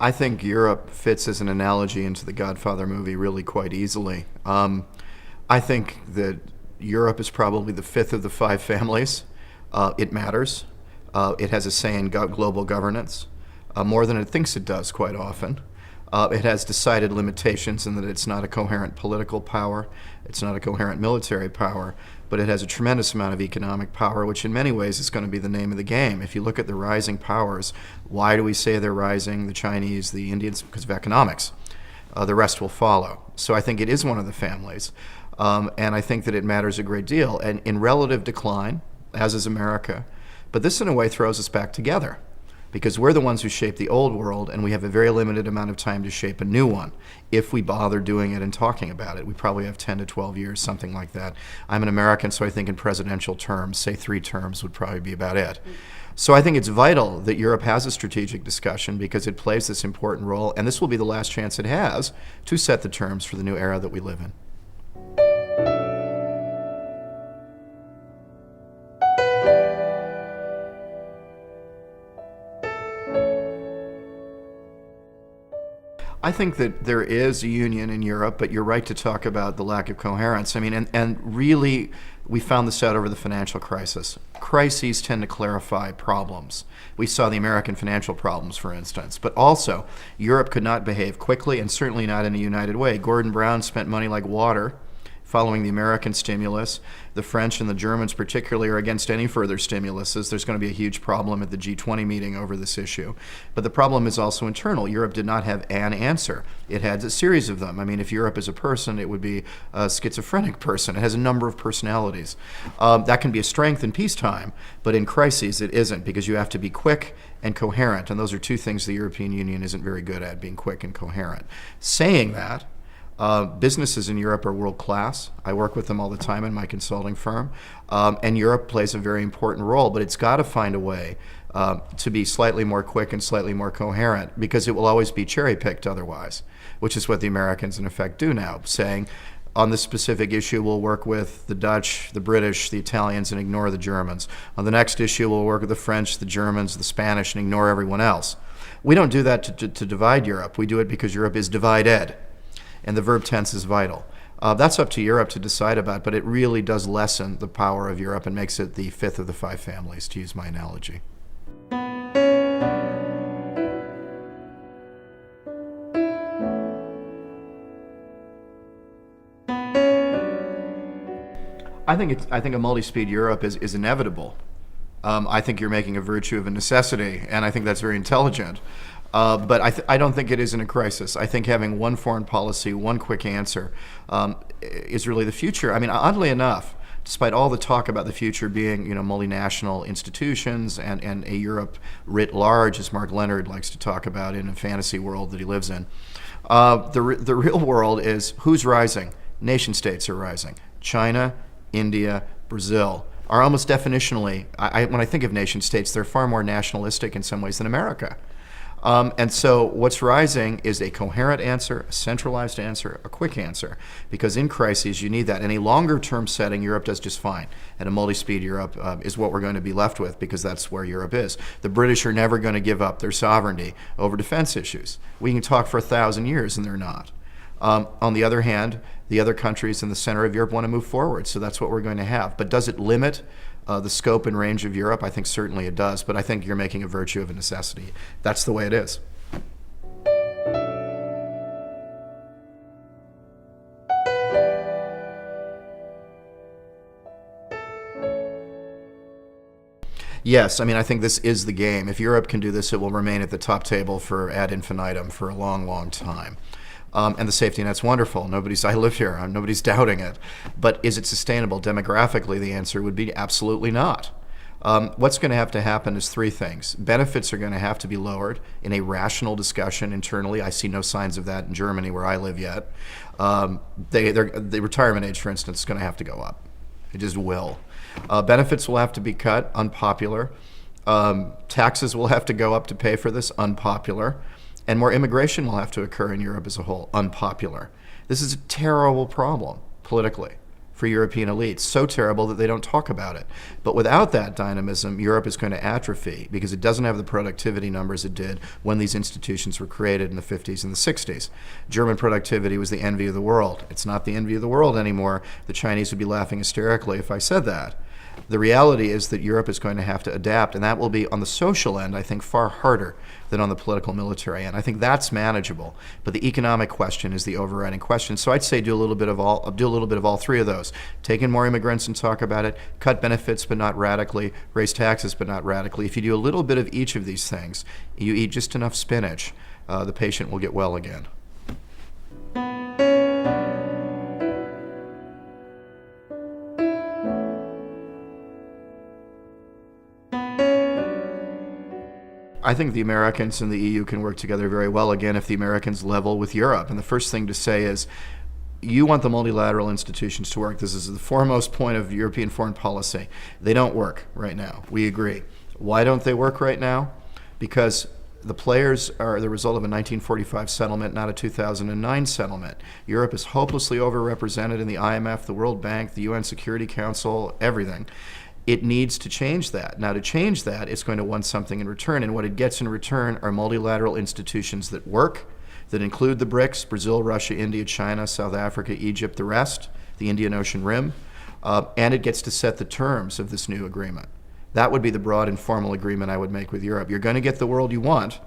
I think Europe fits as an analogy into the Godfather movie really quite easily. I think that Europe is probably the fifth of the five families. It matters. It has a say in global governance, more than it thinks it does quite often. It has decided limitations in that it's not a coherent political power, it's not a coherent military power, but it has a tremendous amount of economic power, which in many ways is going to be the name of the game. If you look at the rising powers, why do we say they're rising? The Chinese, the Indians, because of economics. The rest will follow. So I think it is one of the families, and I think that it matters a great deal. And in relative decline, as is America, but this in a way throws us back together, because we're the ones who shape the old world, and we have a very limited amount of time to shape a new one. If we bother doing it and talking about it, we probably have 10 to 12 years, something like that. I'm an American, so I think in presidential terms, say 3 terms would probably be about it. So I think it's vital that Europe has a strategic discussion because it plays this important role, and this will be the last chance it has to set the terms for the new era that we live in. I think that there is a union in Europe, but you're right to talk about the lack of coherence. I mean, and really, we found this out over the financial crisis. Crises tend to clarify problems. We saw the American financial problems, for instance, but also Europe could not behave quickly and certainly not in a united way. Gordon Brown spent money like water following the American stimulus. The French and the Germans particularly are against any further stimuluses. There's going to be a huge problem at the G20 meeting over this issue. But the problem is also internal. Europe did not have an answer. It had a series of them. I mean, if Europe is a person, it would be a schizophrenic person. It has a number of personalities. That can be a strength in peacetime, but in crises it isn't, because you have to be quick and coherent. And those are two things the European Union isn't very good at, being quick and coherent. Saying that, businesses in Europe are world class. I work with them all the time in my consulting firm. And Europe plays a very important role, but it's got to find a way to be slightly more quick and slightly more coherent, because it will always be cherry picked otherwise, which is what the Americans in effect do now, saying on this specific issue we'll work with the Dutch, the British, the Italians, and ignore the Germans. On the next issue we'll work with the French, the Germans, the Spanish, and ignore everyone else. We don't do that to divide Europe. We do it because Europe is divided, and the verb tense is vital. That's up to Europe to decide about, but it really does lessen the power of Europe and makes it the fifth of the five families, to use my analogy. I think a multi-speed Europe is inevitable. I think you're making a virtue of a necessity, and I think that's very intelligent. But I don't think it is in a crisis. I think having one foreign policy, one quick answer, is really the future. I mean, oddly enough, despite all the talk about the future being, multinational institutions and a Europe writ large, as Mark Leonard likes to talk about in a fantasy world that he lives in, the real world is who's rising? Nation states are rising. China, India, Brazil are almost definitionally, when I think of nation states, they're far more nationalistic in some ways than America. And so what's rising is a coherent answer, a centralized answer, a quick answer, because in crises you need that. In a longer term setting, Europe does just fine. And a multi-speed Europe is what we're going to be left with, because that's where Europe is. The British are never going to give up their sovereignty over defense issues. We can talk for 1,000 years and they're not. On the other hand, the other countries in the center of Europe want to move forward, so that's what we're going to have. But does it limit the scope and range of Europe? I think certainly it does, but I think you're making a virtue of a necessity. That's the way it is. Yes, I mean, I think this is the game. If Europe can do this, it will remain at the top table for ad infinitum for a long, long time. And the safety net's wonderful. I live here. Nobody's doubting it. But is it sustainable demographically? The answer would be absolutely not. What's going to have to happen is 3 things. Benefits are going to have to be lowered in a rational discussion internally. I see no signs of that in Germany, where I live yet. The retirement age, for instance, is going to have to go up. It just will. Benefits will have to be cut, unpopular. Taxes will have to go up to pay for this, unpopular. And more immigration will have to occur in Europe as a whole, unpopular. This is a terrible problem politically for European elites. So terrible that they don't talk about it. But without that dynamism, Europe is going to atrophy because it doesn't have the productivity numbers it did when these institutions were created in the 50s and the 60s. German productivity was the envy of the world. It's not the envy of the world anymore. The Chinese would be laughing hysterically if I said that. The reality is that Europe is going to have to adapt, and that will be, on the social end, I think, far harder than on the political military end. I think that's manageable, but the economic question is the overriding question. So I'd say do a little bit of all three of those. Take in more immigrants and talk about it, cut benefits but not radically, raise taxes but not radically. If you do a little bit of each of these things, you eat just enough spinach, the patient will get well again. I think the Americans and the EU can work together very well again if the Americans level with Europe. And the first thing to say is, you want the multilateral institutions to work. This is the foremost point of European foreign policy. They don't work right now. We agree. Why don't they work right now? Because the players are the result of a 1945 settlement, not a 2009 settlement. Europe is hopelessly overrepresented in the IMF, the World Bank, the UN Security Council, everything. It needs to change that. Now, to change that, it's going to want something in return, and what it gets in return are multilateral institutions that work, that include the BRICS, Brazil, Russia, India, China, South Africa, Egypt, the rest, the Indian Ocean Rim, and it gets to set the terms of this new agreement. That would be the broad informal agreement I would make with Europe. You're going to get the world you want,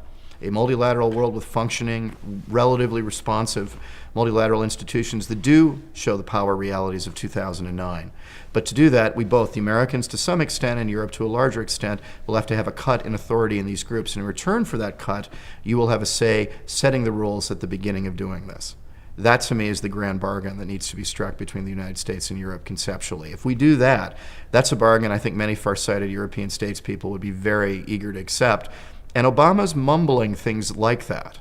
a multilateral world with functioning, relatively responsive multilateral institutions that do show the power realities of 2009. But to do that, we both, the Americans to some extent and Europe to a larger extent, will have to have a cut in authority in these groups. And in return for that cut, you will have a say setting the rules at the beginning of doing this. That, to me, is the grand bargain that needs to be struck between the United States and Europe conceptually. If we do that, that's a bargain I think many far-sighted European statespeople would be very eager to accept. And Obama's mumbling things like that.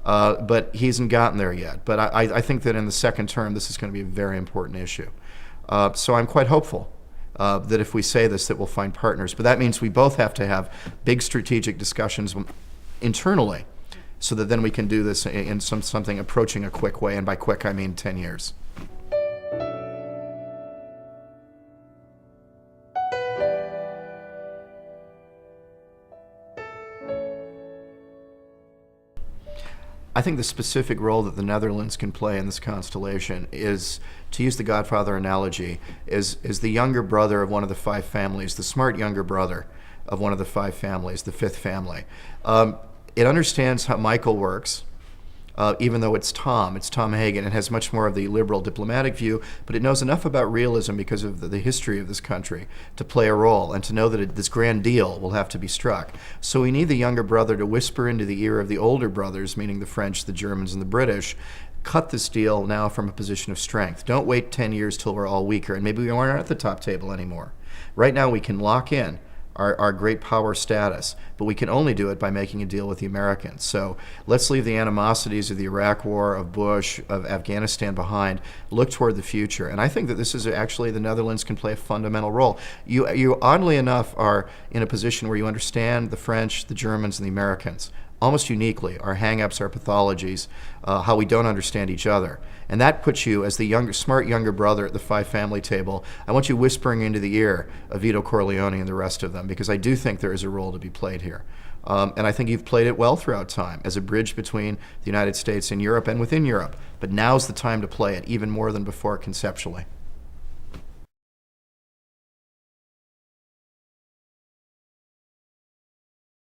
But he hasn't gotten there yet. But I think that in the second term, this is going to be a very important issue. So I'm quite hopeful that if we say this, that we'll find partners. But that means we both have to have big strategic discussions internally so that then we can do this in something approaching a quick way. And by quick, I mean 10 years. I think the specific role that the Netherlands can play in this constellation is, to use the Godfather analogy, is the younger brother of one of the five families, the smart younger brother of one of the five families, the fifth family. It understands how Michael works, even though it's Tom Hagen. It has much more of the liberal diplomatic view, but it knows enough about realism because of the history of this country to play a role and to know that this grand deal will have to be struck. So we need the younger brother to whisper into the ear of the older brothers, meaning the French, the Germans, and the British, cut this deal now from a position of strength. Don't wait 10 years till we're all weaker, and maybe we aren't at the top table anymore. Right now we can lock in our great power status, but we can only do it by making a deal with the Americans. So let's leave the animosities of the Iraq War, of Bush, of Afghanistan behind, look toward the future. And I think that this is actually, the Netherlands can play a fundamental role. You oddly enough are in a position where you understand the French, the Germans, and the Americans almost uniquely, our hang-ups, our pathologies, how we don't understand each other. And that puts you as the smart younger brother at the five-family table. I want you whispering into the ear of Vito Corleone and the rest of them, because I do think there is a role to be played here. And I think you've played it well throughout time as a bridge between the United States and Europe and within Europe. But now's the time to play it, even more than before conceptually.